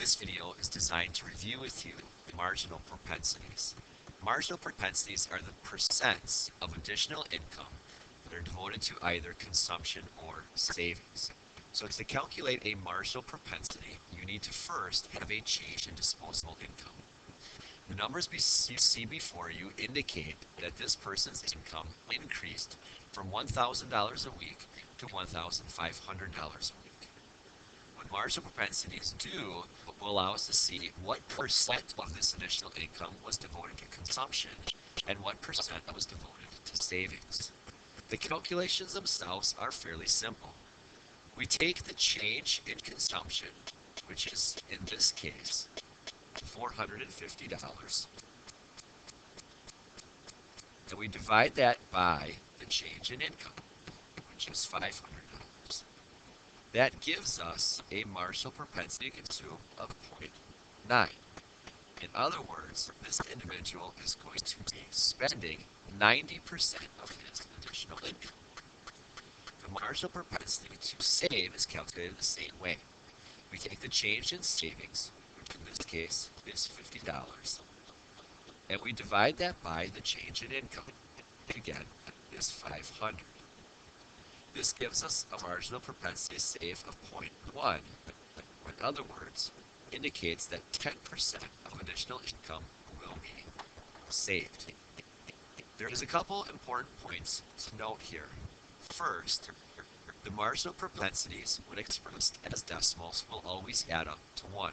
This video is designed to review with you marginal propensities. Marginal propensities are the percents of additional income that are devoted to either consumption or savings. So to calculate a marginal propensity, you need to first have a change in disposable income. The numbers you see before you indicate that this person's income increased from $1,000 a week to $1,500 a week. What marginal propensities do will allow us to see what percent of this additional income was devoted to consumption and what percent was devoted to savings. The calculations themselves are fairly simple. We take the change in consumption, which is, in this case, $450, and we divide that by the change in income, which is $500. That gives us a marginal propensity to consume of 0.9. In other words, this individual is going to be spending 90% of his additional income. The marginal propensity to save is calculated the same way. We take the change in savings, which in this case is $50, and we divide that by the change in income, which again is $500. This gives us a marginal propensity to save of 0.1, or in other words, indicates that 10% of additional income will be saved. There is a couple important points to note here. First, the marginal propensities, when expressed as decimals, will always add up to 1.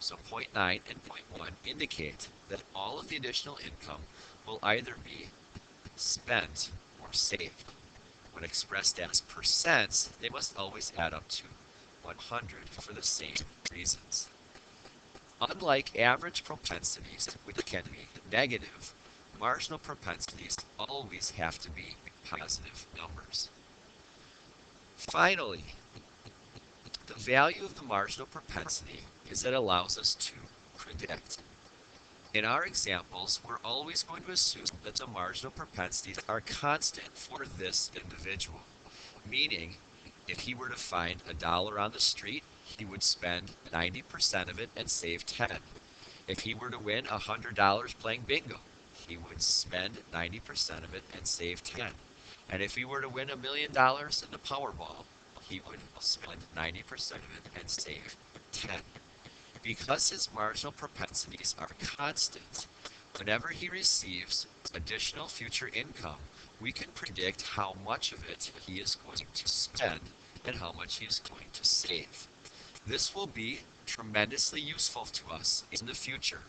So 0.9 and 0.1 indicate that all of the additional income will either be spent or saved. When expressed as percents, they must always add up to 100 for the same reasons. Unlike average propensities, which can be negative, marginal propensities always have to be positive numbers. Finally, the value of the marginal propensity is that it allows us to predict. In our examples, we're always going to assume that the marginal propensities are constant for this individual, meaning if he were to find $1 on the street, he would spend 90% of it and save 10. If he were to win $100 playing bingo, he would spend 90% of it and save 10. And if he were to win $1 million in the Powerball, he would spend 90% of it and save 10. Because his marginal propensities are constant, whenever he receives additional future income, we can predict how much of it he is going to spend and how much he is going to save. This will be tremendously useful to us in the future,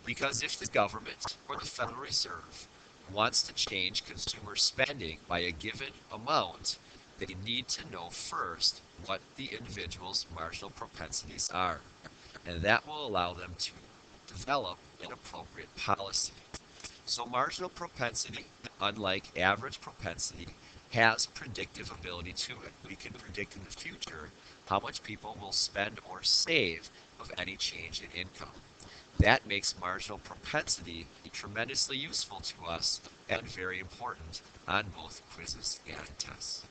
because if the government or the Federal Reserve wants to change consumer spending by a given amount, they need to know first what the individual's marginal propensities are. And that will allow them to develop an appropriate policy. So marginal propensity, unlike average propensity, has predictive ability to it. We can predict in the future how much people will spend or save of any change in income. That makes marginal propensity tremendously useful to us and very important on both quizzes and tests.